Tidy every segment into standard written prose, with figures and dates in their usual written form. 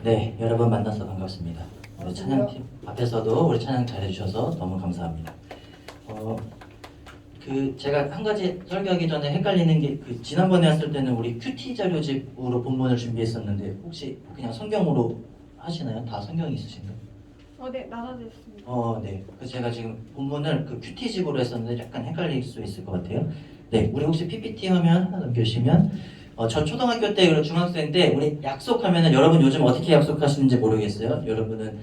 네, 여러분 만나서 반갑습니다. 우리 찬양팀 앞에서도 우리 찬양 잘해주셔서 너무 감사합니다. 제가 한 가지 설교하기 전에 헷갈리는 게 지난번에 왔을 때는 우리 큐티 자료집으로 본문을 준비했었는데 혹시 그냥 성경으로 하시나요? 다 성경이 있으신가요? 네, 나눠져 있습니다. 네. 그래서 제가 지금 본문을 큐티집으로 했었는데 약간 헷갈릴 수 있을 것 같아요. 네, 우리 혹시 PPT 화면 하나 넘겨주시면 저 초등학교 때 그리고 중학생 때 우리 약속하면은 여러분 요즘 어떻게 약속하시는지 모르겠어요. 여러분은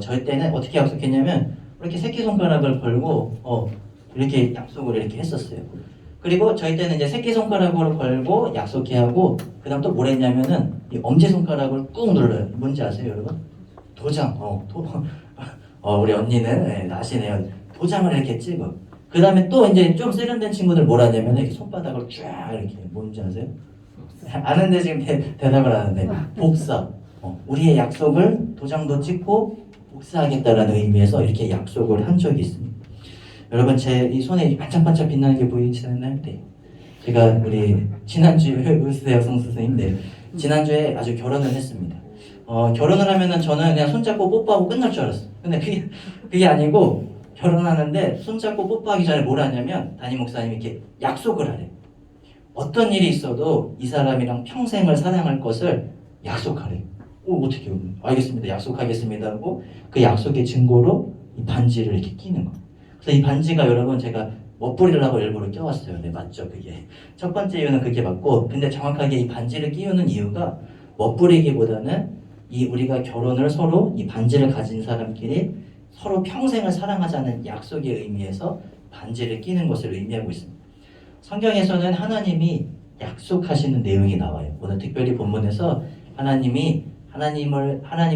저희 때는 어떻게 약속했냐면 이렇게 새끼손가락을 걸고 이렇게 약속을 이렇게 했었어요. 그리고 저희 때는 이제 새끼손가락으로 걸고 약속해야 하고 그다음 또 뭘 했냐면은 이 엄지손가락을 꾹 눌러요. 뭔지 아세요, 여러분? 도장. 우리 언니는 아시네요. 도장을 이렇게 찍어. 그 다음에 또 이제 좀 세련된 친구들 뭘 하냐면 이렇게 손바닥을 쫙 이렇게 뭔지 아세요? 아는데 지금 대답을 하는데 복사. 우리의 약속을 도장도 찍고 복사하겠다라는 의미에서 이렇게 약속을 한 적이 있습니다. 여러분 제 이 손에 반짝반짝 빛나는 게 보이시나요? 네. 제가 우리 지난주에 우스대 여성 선생님 지난주에 아주 결혼을 했습니다. 결혼을 하면은 저는 그냥 손잡고 뽀뽀하고 끝날 줄 알았어요. 근데 그게 아니고 결혼하는데 손잡고 뽀뽀하기 전에 뭘 하냐면 담임 목사님이 이렇게 약속을 하래요. 어떤 일이 있어도 이 사람이랑 평생을 사랑할 것을 약속하래요. 어떻게 알겠습니다. 약속하겠습니다 하고 그 약속의 증거로 이 반지를 이렇게 끼는 거예요. 그래서 이 반지가 여러분 제가 멋부리려고 일부러 껴왔어요. 네, 맞죠? 그게 첫 번째 이유는 그게 맞고, 근데 정확하게 이 반지를 끼우는 이유가 멋부리기보다는 이 우리가 결혼을 서로 이 반지를 가진 사람끼리 서로 평생을 사랑하자는 약속의 의미에서 반지를 끼는 것을 의미하고 있습니다. 성경에서는 하나님이 약속하시는 내용이 나와요. 오늘 특별히 본문에서 하나님이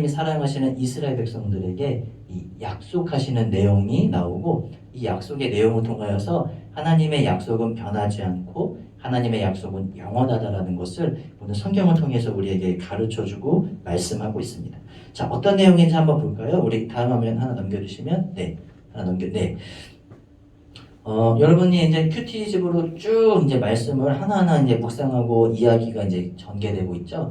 사랑하시는 이스라엘 백성들에게 이 약속하시는 내용이 나오고, 이 약속의 내용을 통하여서 하나님의 약속은 변하지 않고 하나님의 약속은 영원하다라는 것을 오늘 성경을 통해서 우리에게 가르쳐주고 말씀하고 있습니다. 자, 어떤 내용인지 한번 볼까요? 우리 다음 화면 하나 넘겨주시면 여러분이 이제 큐티집으로 쭉 이제 말씀을 하나하나 이제 묵상하고 이야기가 이제 전개되고 있죠.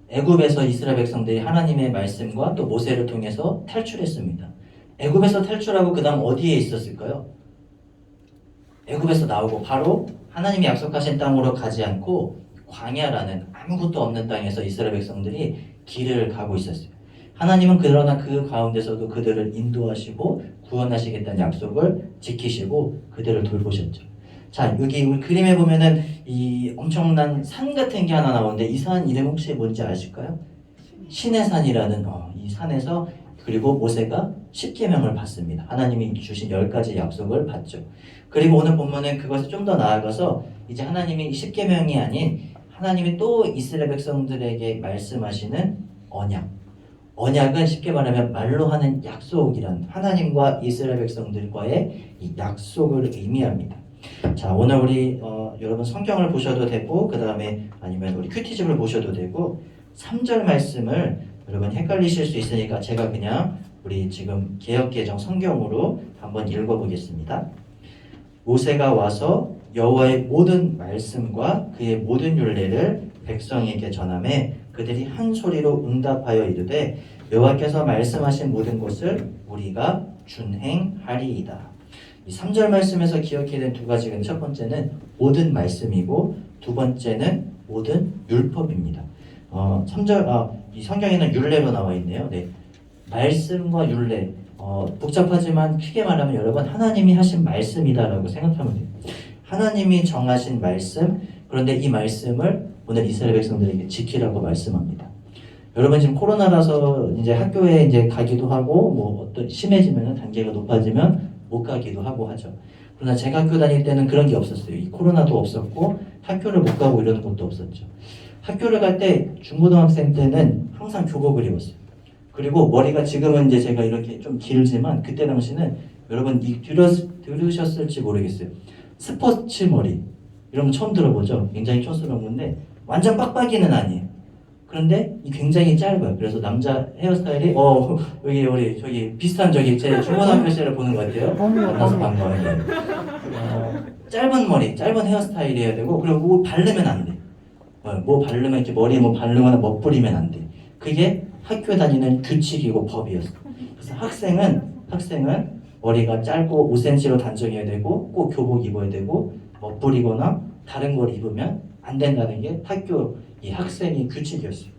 애굽에서 이스라엘 백성들이 하나님의 말씀과 또 모세를 통해서 탈출했습니다. 애굽에서 탈출하고 그다음 어디에 있었을까요? 애굽에서 나오고 바로 하나님이 약속하신 땅으로 가지 않고 광야라는 아무것도 없는 땅에서 이스라엘 백성들이 길을 가고 있었어요. 하나님은 그러나 그 가운데서도 그들을 인도하시고 구원하시겠다는 약속을 지키시고 그들을 돌보셨죠. 자, 여기 우리 그림에 보면은 이 엄청난 산 같은 게 하나 나오는데 이 산 이름 혹시 뭔지 아실까요? 시내산이라는 이 산에서 그리고 모세가 십계명을 받습니다. 하나님이 주신 10가지 약속을 받죠. 그리고 오늘 본문은 그것을 좀 더 나아가서 이제 하나님이 십계명이 아닌 하나님이 또 이스라엘 백성들에게 말씀하시는 언약은 쉽게 말하면 말로 하는 약속이란 하나님과 이스라엘 백성들과의 이 약속을 의미합니다. 자, 오늘 우리 여러분 성경을 보셔도 되고 그 다음에 아니면 우리 큐티집을 보셔도 되고 3절 말씀을 여러분 헷갈리실 수 있으니까 제가 그냥 우리 지금 개역개정 성경으로 한번 읽어보겠습니다. 모세가 와서 여호와의 모든 말씀과 그의 모든 율례를 백성에게 전하매 그들이 한 소리로 응답하여 이르되 여호와께서 말씀하신 모든 것을 우리가 준행하리이다. 이 3절 말씀에서 기억해야 될 두 가지는 첫 번째는 모든 말씀이고 두 번째는 모든 율법입니다. 3절 이 성경에는 율례로 나와 있네요. 네. 말씀과 율례 복잡하지만 크게 말하면 여러분 하나님이 하신 말씀이다라고 생각하면 돼요. 하나님이 정하신 말씀, 그런데 이 말씀을 오늘 이스라엘 백성들에게 지키라고 말씀합니다. 여러분 지금 코로나라서 이제 학교에 이제 가기도 하고 뭐 어떤 심해지면 단계가 높아지면 못 가기도 하고 하죠. 그러나 제가 학교 다닐 때는 그런 게 없었어요. 이 코로나도 없었고 학교를 못 가고 이러는 것도 없었죠. 학교를 갈 때 중고등학생 때는 항상 교복을 입었어요. 그리고 머리가 지금은 이제 제가 이렇게 좀 길지만 그때 당시는 여러분 들으셨을지 모르겠어요. 스포츠 머리 이런 거 처음 들어보죠. 굉장히 촌스러운 건데 완전 빡빡이는 아니에요. 그런데 이 굉장히 짧아요. 그래서 남자 헤어스타일이 여기 우리 저기 비슷한 저기 제 중고등학교 시절을 보는 것 같아요. 만나서 반가워요. 짧은 머리, 짧은 헤어스타일이어야 되고 그리고 바르면 안 돼. 뭐 바르면 이렇게 머리에 뭐 바르거나 멋부리면 안 돼. 그게 학교 다니는 규칙이고 법이었어. 그래서 학생은 머리가 짧고 5cm로 단정해야 되고 꼭 교복 입어야 되고 멋부리거나 다른 걸 입으면 안 된다는 게 학교 이 학생의 규칙이었어요.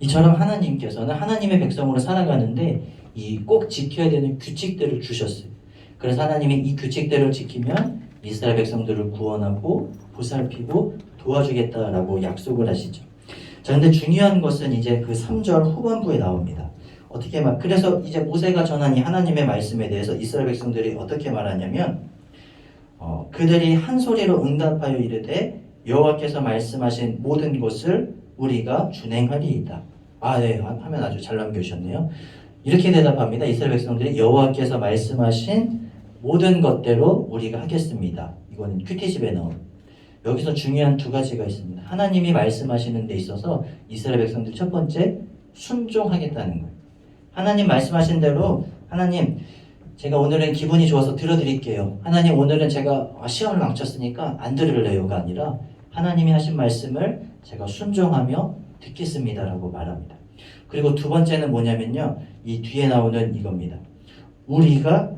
이처럼 하나님께서는 하나님의 백성으로 살아가는데 이 꼭 지켜야 되는 규칙들을 주셨어요. 그래서 하나님이 이 규칙들을 지키면 이스라엘 백성들을 구원하고 보살피고 도와주겠다라고 약속을 하시죠. 자, 근데 중요한 것은 이제 그 3절 후반부에 나옵니다. 어떻게 그래서 이제 모세가 전한 이 하나님의 말씀에 대해서 이스라엘 백성들이 어떻게 말하냐면 그들이 한 소리로 응답하여 이르되 여호와께서 말씀하신 모든 것을 우리가 준행하리이다. 네, 화면 아주 잘 남겨주셨네요. 이렇게 대답합니다. 이스라엘 백성들이 여호와께서 말씀하신 모든 것대로 우리가 하겠습니다. 이거는 큐티집에 나온. 여기서 중요한 두 가지가 있습니다. 하나님이 말씀하시는 데 있어서 이스라엘 백성들 첫 번째 순종하겠다는 거예요. 하나님 말씀하신 대로 하나님 제가 오늘은 기분이 좋아서 들어드릴게요. 하나님 오늘은 제가 시험을 망쳤으니까 안 들을래요가 아니라 하나님이 하신 말씀을 제가 순종하며 듣겠습니다라고 말합니다. 그리고 두 번째는 뭐냐면요. 이 뒤에 나오는 이겁니다. 우리가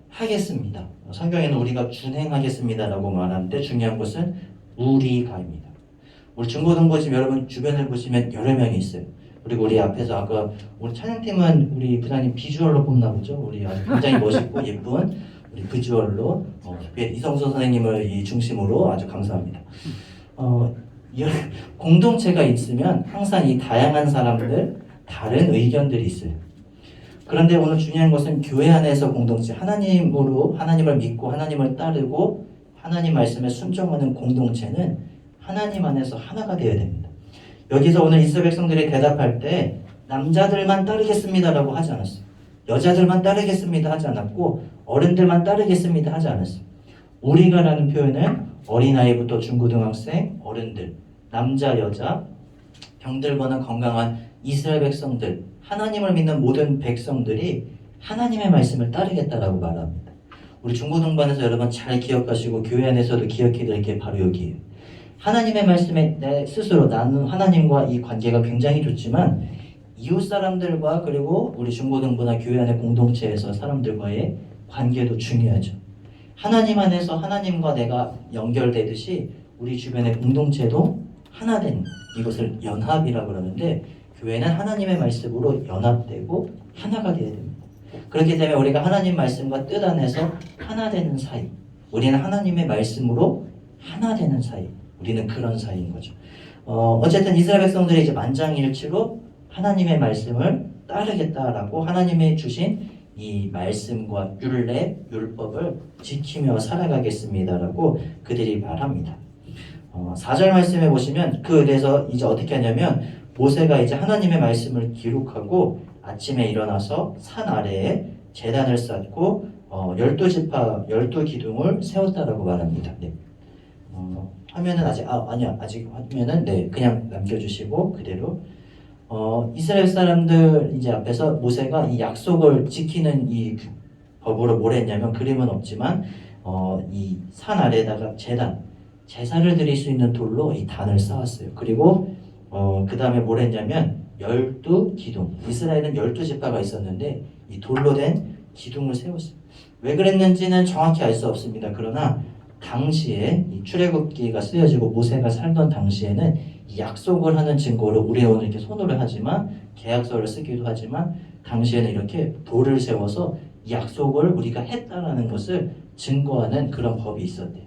하겠습니다. 성경에는 우리가 준행하겠습니다라고 말하는데 중요한 것은 우리가입니다. 우리 중고등부집 여러분 주변을 보시면 여러 명이 있어요. 그리고 우리 앞에서 아까 우리 찬양팀은 우리 부장님 비주얼로 뽑나 보죠. 우리 아주 굉장히 멋있고 예쁜 우리 비주얼로 특별히 이성수 선생님을 이 중심으로 아주 감사합니다. 공동체가 있으면 항상 이 다양한 사람들 다른 의견들이 있어요. 그런데 오늘 중요한 것은 교회 안에서 공동체 하나님을 믿고 하나님을 따르고 하나님 말씀에 순종하는 공동체는 하나님 안에서 하나가 되어야 됩니다. 여기서 오늘 이스라엘 백성들이 대답할 때 남자들만 따르겠습니다라고 하지 않았어요. 여자들만 따르겠습니다 하지 않았고 어른들만 따르겠습니다 하지 않았어요. 우리가라는 표현은 어린아이부터 중고등학생, 어른들, 남자, 여자, 병들거나 건강한 이스라엘 백성들, 하나님을 믿는 모든 백성들이 하나님의 말씀을 따르겠다라고 말합니다. 우리 중고등반에서 여러분 잘 기억하시고 교회 안에서도 기억해야 될 게 바로 여기에요. 하나님의 말씀에 내 스스로 나는 하나님과 이 관계가 굉장히 좋지만 이웃 사람들과 그리고 우리 중고등부나 교회 안의 공동체에서 사람들과의 관계도 중요하죠. 하나님 안에서 하나님과 내가 연결되듯이 우리 주변의 공동체도 하나 된 이것을 연합이라고 그러는데 교회는 하나님의 말씀으로 연합되고 하나가 되어야 됩니다. 그렇기 때문에 우리가 하나님 말씀과 뜻 안에서 하나 되는 사이, 우리는 하나님의 말씀으로 하나 되는 사이, 우리는 그런 사이인 거죠. 어쨌든 이스라엘 백성들이 이제 만장일치로 하나님의 말씀을 따르겠다라고 하나님의 주신 이 말씀과 율례, 율법을 지키며 살아가겠습니다라고 그들이 말합니다. 4절 말씀에 보시면 그래서 이제 어떻게 하냐면 모세가 이제 하나님의 말씀을 기록하고 아침에 일어나서 산 아래에 제단을 쌓고 12지파 12기둥을 세웠다라고 말합니다. 네. 화면은 아직 아직 화면은 네 그냥 남겨주시고 그대로 이스라엘 사람들 이제 앞에서 모세가 이 약속을 지키는 이 법으로 뭘 했냐면 그림은 없지만 이 산 아래에다가 제사를 드릴 수 있는 돌로 이 단을 쌓았어요. 그리고 그 다음에 뭘 했냐면 12기둥 이스라엘은 12지파가 있었는데 이 돌로 된 기둥을 세웠어요. 왜 그랬는지는 정확히 알 수 없습니다. 그러나 당시에 이 출애굽기가 쓰여지고 모세가 살던 당시에는 이 약속을 하는 증거로 우리는 오늘 이렇게 손으로 하지만 계약서를 쓰기도 하지만 당시에는 이렇게 돌을 세워서 이 약속을 우리가 했다라는 것을 증거하는 그런 법이 있었대요.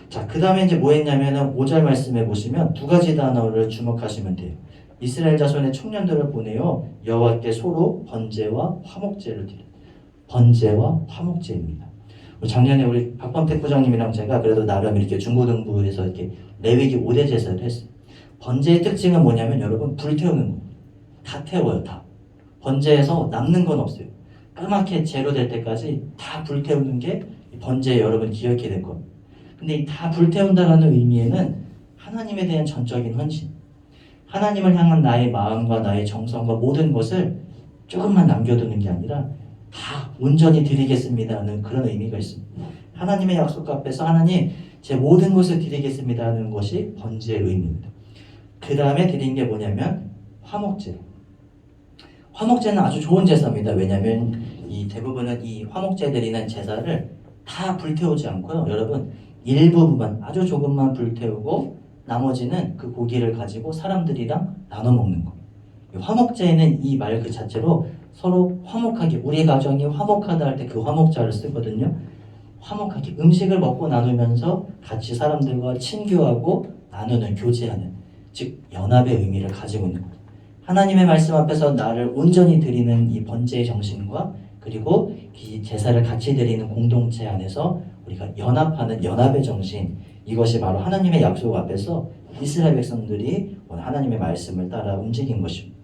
자, 그 다음에 이제 뭐 했냐면은 5절 말씀에 보시면 두 가지 단어를 주목하시면 돼요. 이스라엘 자손의 청년들을 보내어 여호와께 소로 번제와 화목제를 드려. 번제와 화목제입니다. 작년에 우리 박범택 부장님이랑 제가 그래도 나름 이렇게 중고등부에서 이렇게 레위기 5대 제사를 했어요. 번제의 특징은 뭐냐면 여러분 불태우는 거예요. 다 태워요, 다. 번제에서 남는 건 없어요. 까맣게 제로될 때까지 다 불태우는 게 번제 여러분 기억해야 될 겁니다. 근데 이 다 불태운다라는 의미에는 하나님에 대한 전적인 헌신, 하나님을 향한 나의 마음과 나의 정성과 모든 것을 조금만 남겨두는 게 아니라 다 온전히 드리겠습니다는 그런 의미가 있습니다. 하나님의 약속 앞에서 하나님 제 모든 것을 드리겠습니다는 것이 번제의 의미입니다. 그 다음에 드린 게 뭐냐면 화목제. 화목제는 아주 좋은 제사입니다. 왜냐하면 이 대부분은 이 화목제 드리는 제사를 다 불태우지 않고요. 여러분 일부분만 아주 조금만 불태우고 나머지는 그 고기를 가지고 사람들이랑 나눠 먹는 거예요. 이 화목제는 이 말 그 자체로 서로 화목하게 우리 가정이 화목하다 할 때 그 화목자를 쓰거든요. 화목하게 음식을 먹고 나누면서 같이 사람들과 친교하고 나누는 교제하는 즉 연합의 의미를 가지고 있는 거예요. 하나님의 말씀 앞에서 나를 온전히 드리는 이 번제의 정신과 그리고 이 제사를 같이 드리는 공동체 안에서 우리가 연합하는 연합의 정신 이것이 바로 하나님의 약속 앞에서 이스라엘 백성들이 오늘 하나님의 말씀을 따라 움직인 것입니다.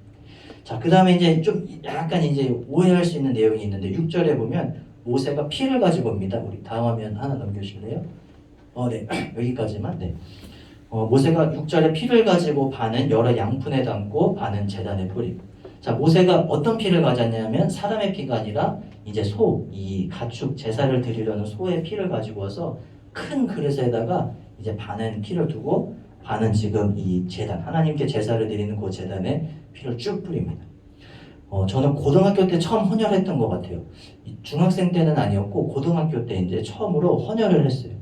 자, 그 다음에 이제 좀 약간 이제 오해할 수 있는 내용이 있는데 6절에 보면 모세가 피를 가지고 옵니다. 우리 다음 화면 하나 넘겨주실래요? 네. 여기까지만. 네. 모세가 6절에 피를 가지고 반은 여러 양푼에 담고 반은 제단에 뿌리고. 자, 모세가 어떤 피를 가졌냐면 사람의 피가 아니라 이제 이 가축 제사를 드리려는 소의 피를 가지고 와서 큰 그릇에다가 이제 반은 피를 두고 반은 지금 이 제단 하나님께 제사를 드리는 그 제단에 피를 쭉 뿌립니다. 저는 고등학교 때 처음 헌혈했던 것 같아요. 중학생 때는 아니었고 고등학교 때 이제 처음으로 헌혈을 했어요.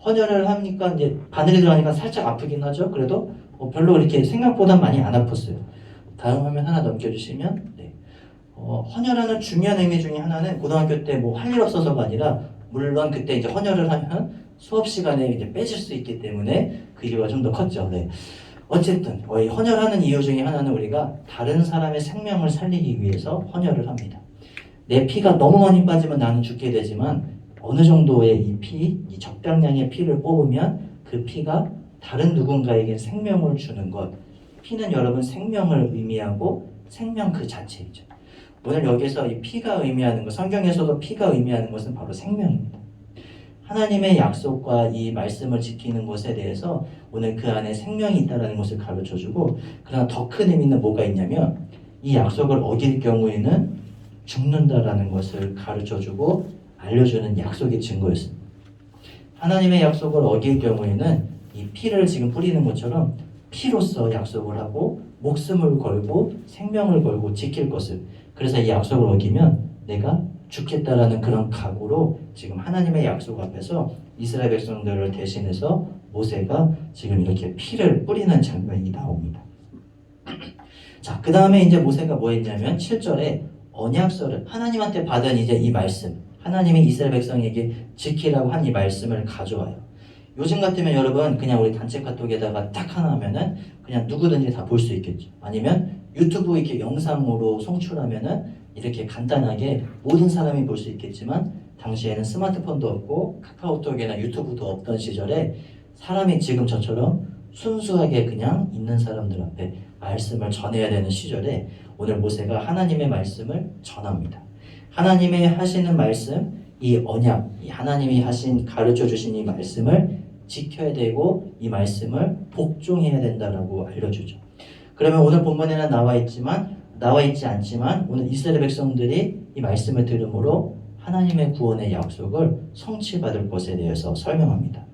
헌혈을 하니까 이제 바늘이 들어가니까 살짝 아프긴 하죠. 그래도 별로 그렇게 생각보다 많이 안 아팠어요. 다음 화면 하나 넘겨주시면 네. 헌혈하는 중요한 의미 중에 하나는 고등학교 때 뭐 할 일 없어서가 아니라 물론 그때 이제 헌혈을 하면 수업 시간에 이제 빼질 수 있기 때문에 그 이유가 좀 더 컸죠. 네. 어쨌든 헌혈하는 이유 중에 하나는 우리가 다른 사람의 생명을 살리기 위해서 헌혈을 합니다. 내 피가 너무 많이 빠지면 나는 죽게 되지만 어느 정도의 이 적당량의 피를 뽑으면 그 피가 다른 누군가에게 생명을 주는 것. 피는 여러분 생명을 의미하고 생명 그 자체이죠. 오늘 여기서 이 피가 의미하는 것, 성경에서도 피가 의미하는 것은 바로 생명입니다. 하나님의 약속과 이 말씀을 지키는 것에 대해서 오늘 그 안에 생명이 있다는 것을 가르쳐주고, 그러나 더 큰 의미는 뭐가 있냐면 이 약속을 어길 경우에는 죽는다라는 것을 가르쳐주고 알려주는 약속의 증거였습니다. 하나님의 약속을 어길 경우에는 이 피를 지금 뿌리는 것처럼 피로써 약속을 하고 목숨을 걸고 생명을 걸고 지킬 것을, 그래서 이 약속을 어기면 내가 죽겠다라는 그런 각오로 지금 하나님의 약속 앞에서 이스라엘 백성들을 대신해서 모세가 지금 이렇게 피를 뿌리는 장면이 나옵니다. 자, 그 다음에 이제 모세가 뭐 했냐면 7절에 언약서를 하나님한테 받은 이제 이 말씀, 하나님이 이스라엘 백성에게 지키라고 한 이 말씀을 가져와요. 요즘 같으면 여러분 그냥 우리 단체 카톡에다가 딱 하나 하면은 그냥 누구든지 다 볼 수 있겠죠. 아니면 유튜브 이렇게 영상으로 송출하면은 이렇게 간단하게 모든 사람이 볼 수 있겠지만, 당시에는 스마트폰도 없고 카카오톡이나 유튜브도 없던 시절에 사람이 지금 저처럼 순수하게 그냥 있는 사람들 앞에 말씀을 전해야 되는 시절에 오늘 모세가 하나님의 말씀을 전합니다. 하나님의 하시는 말씀, 이 언약, 이 하나님이 하신 가르쳐 주신 이 말씀을 지켜야 되고 이 말씀을 복종해야 된다라고 알려주죠. 그러면 오늘 본문에는 나와 있지 않지만 오늘 이스라엘 백성들이 이 말씀을 들음으로 하나님의 구원의 약속을 성취받을 것에 대해서 설명합니다.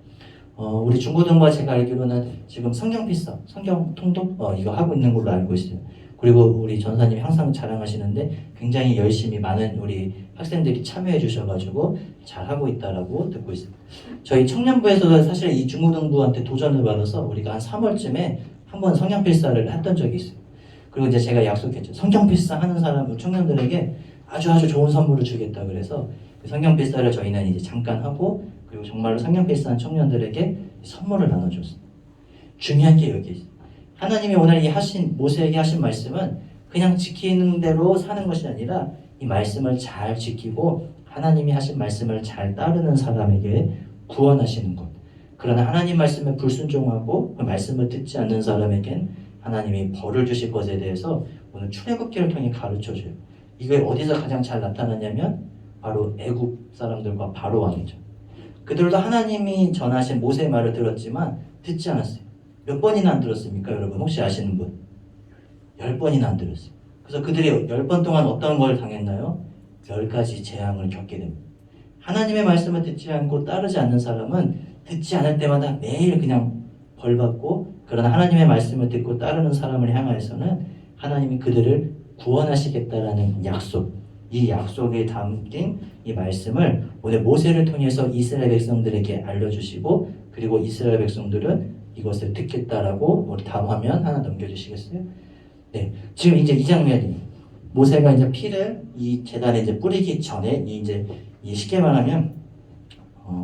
우리 중고등부가 제가 알기로는 지금 성경 필사, 성경 통독 이거 하고 있는 걸로 알고 있어요. 그리고 우리 전사님이 항상 자랑하시는데 굉장히 열심히 많은 우리 학생들이 참여해 주셔가지고 잘하고 있다라고 듣고 있습니다. 저희 청년부에서도 사실 이 중고등부한테 도전을 받아서 우리가 한 3월쯤에 한번 성경 필사를 했던 적이 있어요. 그리고 이제 제가 약속했죠. 성경 필사 하는 사람 청년들에게 아주 좋은 선물을 주겠다. 그래서 성경 필사를 저희는 이제 잠깐 하고 그리고 정말로 성경 필사한 청년들에게 선물을 나눠줬습니다. 중요한 게 여기 있어요. 하나님이 오늘 모세에게 하신 말씀은 그냥 지키는 대로 사는 것이 아니라 이 말씀을 잘 지키고 하나님이 하신 말씀을 잘 따르는 사람에게 구원하시는 것. 그러나 하나님 말씀에 불순종하고 그 말씀을 듣지 않는 사람에겐 하나님이 벌을 주실 것에 대해서 오늘 출애굽기를 통해 가르쳐줘요. 이게 어디서 가장 잘 나타나냐면 바로 애굽 사람들과 바로 왕이죠. 그들도 하나님이 전하신 모세의 말을 들었지만 듣지 않았어요. 몇 번이나 안 들었습니까, 여러분? 혹시 아시는 분? 10번이나 안 들었어요. 그래서 그들이 10번 동안 어떤 걸 당했나요? 10가지 재앙을 겪게 됩니다. 하나님의 말씀을 듣지 않고 따르지 않는 사람은 듣지 않을 때마다 매일 그냥 벌받고 그러나 하나님의 말씀을 듣고 따르는 사람을 향하여서는 하나님이 그들을 구원하시겠다라는 약속, 이 약속에 담긴 이 말씀을 오늘 모세를 통해서 이스라엘 백성들에게 알려주시고, 그리고 이스라엘 백성들은 이것을 듣겠다라고, 우리 다음 화면 하나 넘겨주시겠어요? 네, 지금 이제 이 장면이 모세가 이제 피를 이 제단에 이제 뿌리기 전에 이 쉽게 말하면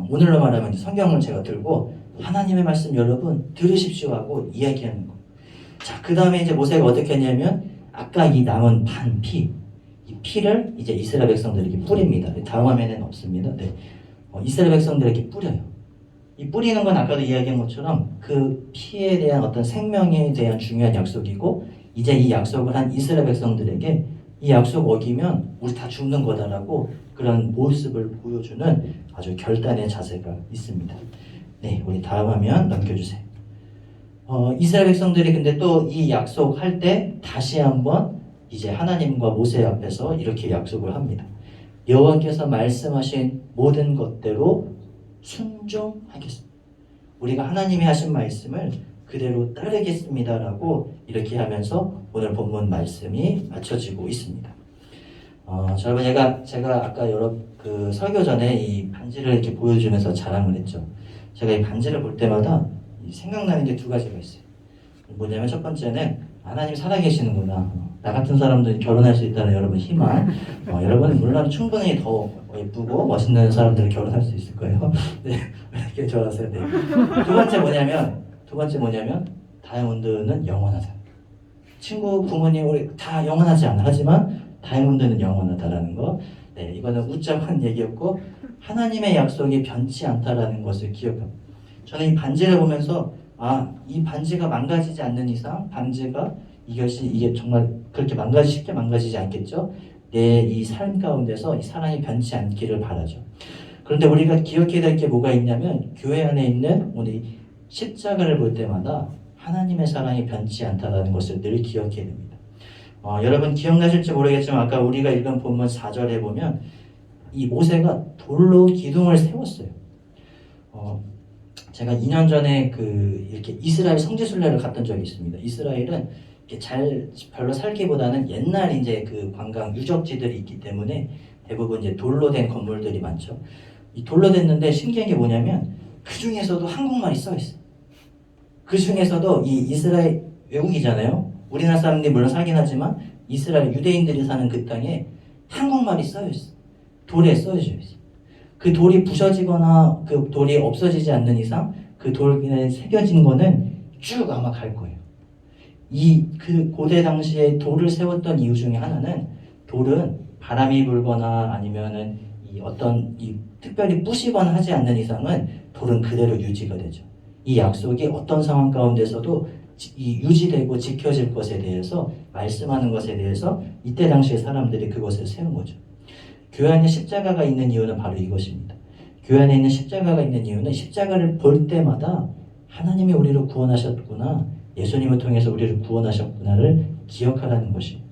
오늘로 말하면 이제 성경을 제가 들고 하나님의 말씀 여러분 들으십시오 하고 이야기하는 거. 자, 그 다음에 이제 모세가 어떻게 했냐면 아까 이 남은 반 피, 이 피를 이제 이스라엘 백성들에게 뿌립니다. 다음 화면에는 없습니다. 네, 이스라엘 백성들에게 뿌려요. 이 뿌리는 건 아까도 이야기한 것처럼 그 피에 대한 어떤 생명에 대한 중요한 약속이고, 이제 이 약속을 한 이스라엘 백성들에게 이 약속 어기면 우리 다 죽는 거다라고 그런 모습을 보여주는 아주 결단의 자세가 있습니다. 네, 우리 다음 화면 넘겨주세요. 이스라엘 백성들이 근데 또 이 약속할 때 다시 한번 이제 하나님과 모세 앞에서 이렇게 약속을 합니다. 여호와께서 말씀하신 모든 것대로 순종하겠습니다. 우리가 하나님이 하신 말씀을 그대로 따르겠습니다라고 이렇게 하면서 오늘 본문 말씀이 맞춰지고 있습니다. 자, 여러분 제가 아까 그 설교 전에 이 반지를 이렇게 보여주면서 자랑을 했죠. 제가 이 반지를 볼 때마다 생각나는 게 두 가지가 있어요. 뭐냐면 첫 번째는 하나님 살아계시는구나. 나 같은 사람들이 결혼할 수 있다는 여러분 희망. 여러분은 물론 충분히 더 예쁘고 멋있는 사람들을 결혼할 수 있을 거예요. 네, 이렇게 좋아하세요. 네. 두 번째 뭐냐면 다이아몬드는 영원하다. 친구, 부모님 우리 다 영원하지 않아. 하지만 다이아몬드는 영원하다라는 거. 네, 이거는 웃자한 얘기였고 하나님의 약속이 변치 않다라는 것을 기억합니다. 저는 이 반지를 보면서 이 반지가 망가지지 않는 이상 반지가 이게 정말 그렇게 쉽게 망가지지 않겠죠. 내 이 삶 가운데서 이 사랑이 변치 않기를 바라죠. 그런데 우리가 기억해야 될 게 뭐가 있냐면 교회 안에 있는 우리 십자가를 볼 때마다 하나님의 사랑이 변치 않다는 것을 늘 기억해야 됩니다. 여러분 기억나실지 모르겠지만 아까 우리가 읽은 본문 4절에 보면 이 모세가 돌로 기둥을 세웠어요. 제가 2년 전에 이렇게 이스라엘 성지순례를 갔던 적이 있습니다. 이스라엘은 이렇게 별로 살기보다는 옛날 이제 그 관광 유적지들이 있기 때문에 대부분 이제 돌로 된 건물들이 많죠. 이 돌로 됐는데 신기한 게 뭐냐면 그 중에서도 한국말이 써 있어요. 그 중에서도 이 이스라엘 외국이잖아요. 우리나라 사람들이 물론 살긴 하지만 이스라엘 유대인들이 사는 그 땅에 한국말이 써 있어요. 돌에 써져 있어요. 그 돌이 부서지거나 그 돌이 없어지지 않는 이상 그 돌에 새겨진 거는 쭉 아마 갈 거예요. 그 고대 당시에 돌을 세웠던 이유 중에 하나는 돌은 바람이 불거나 아니면은 특별히 부시거나 하지 않는 이상은 돌은 그대로 유지가 되죠. 이 약속이 어떤 상황 가운데서도 유지되고 지켜질 것에 대해서 말씀하는 것에 대해서 이때 당시의 사람들이 그것을 세운 거죠. 교회 안에 십자가가 있는 이유는 바로 이것입니다. 교회 안에 있는 십자가가 있는 이유는 십자가를 볼 때마다 하나님이 우리를 구원하셨구나, 예수님을 통해서 우리를 구원하셨구나를 기억하라는 것입니다.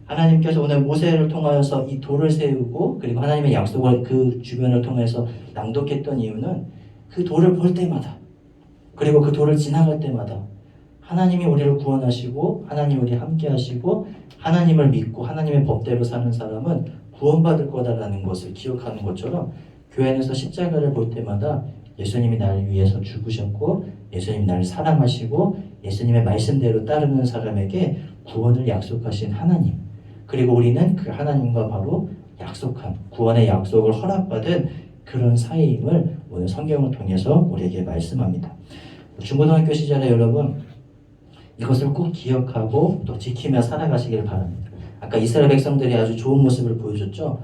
하나님께서 오늘 모세를 통하여서 이 돌을 세우고 그리고 하나님의 약속을 그 주변을 통해서 낭독했던 이유는 그 돌을 볼 때마다 그리고 그 돌을 지나갈 때마다 하나님이 우리를 구원하시고 하나님이 우리 함께 하시고 하나님을 믿고 하나님의 법대로 사는 사람은 구원받을 거다라는 것을 기억하는 것처럼 교회 안에서 십자가를 볼 때마다 예수님이 나를 위해서 죽으셨고 예수님이 나를 사랑하시고 예수님의 말씀대로 따르는 사람에게 구원을 약속하신 하나님, 그리고 우리는 그 하나님과 바로 약속한 구원의 약속을 허락받은 그런 사이임을 오늘 성경을 통해서 우리에게 말씀합니다. 중고등학교 시절에 여러분 이것을 꼭 기억하고 또 지키며 살아가시길 바랍니다. 아까 이스라엘 백성들이 아주 좋은 모습을 보여줬죠.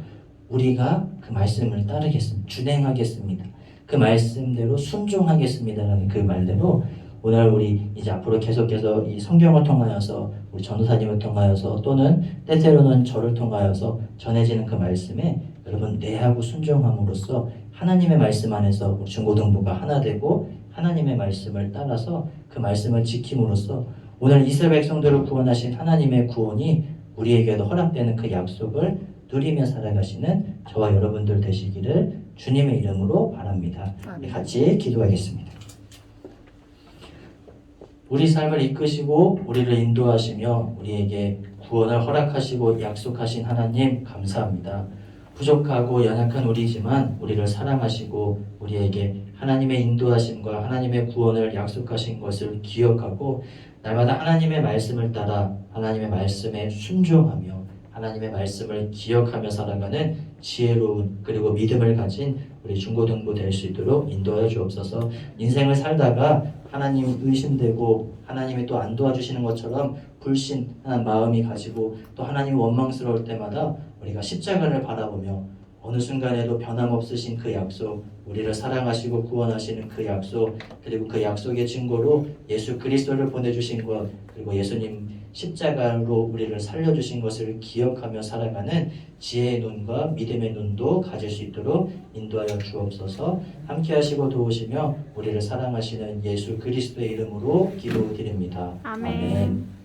우리가 그 말씀을 따르겠습니다. 준행하겠습니다. 그 말씀대로 순종하겠습니다라는 그 말대로 오늘 우리 이제 앞으로 계속해서 이 성경을 통하여서 우리 전도사님을 통하여서 또는 때때로는 저를 통하여서 전해지는 그 말씀에 여러분 내하고 순종함으로써 하나님의 말씀 안에서 우리 중고등부가 하나 되고 하나님의 말씀을 따라서 그 말씀을 지킴으로써 오늘 이스라엘 백성들을 구원하신 하나님의 구원이 우리에게도 허락되는 그 약속을 누리며 살아가시는 저와 여러분들 되시기를 주님의 이름으로 바랍니다. 우리 같이 기도하겠습니다. 우리 삶을 이끄시고 우리를 인도하시며 우리에게 구원을 허락하시고 약속하신 하나님 감사합니다. 부족하고 연약한 우리지만 우리를 사랑하시고 우리에게 하나님의 인도하심과 하나님의 구원을 약속하신 것을 기억하고 날마다 하나님의 말씀을 따라 하나님의 말씀에 순종하며 하나님의 말씀을 기억하며 살아가는 지혜로운 그리고 믿음을 가진 우리 중고등부 될 수 있도록 인도하여 주옵소서. 인생을 살다가 하나님 의심되고 하나님이 또 안 도와주시는 것처럼 불신한 마음이 가지고 또 하나님 원망스러울 때마다 우리가 십자가를 바라보며 어느 순간에도 변함없으신 그 약속, 우리를 사랑하시고 구원하시는 그 약속, 그리고 그 약속의 증거로 예수 그리스도를 보내주신 것, 그리고 예수님 십자가로 우리를 살려주신 것을 기억하며 살아가는 지혜의 눈과 믿음의 눈도 가질 수 있도록 인도하여 주옵소서. 함께 하시고 도우시며 우리를 사랑하시는 예수 그리스도의 이름으로 기도드립니다. 아멘. 아멘.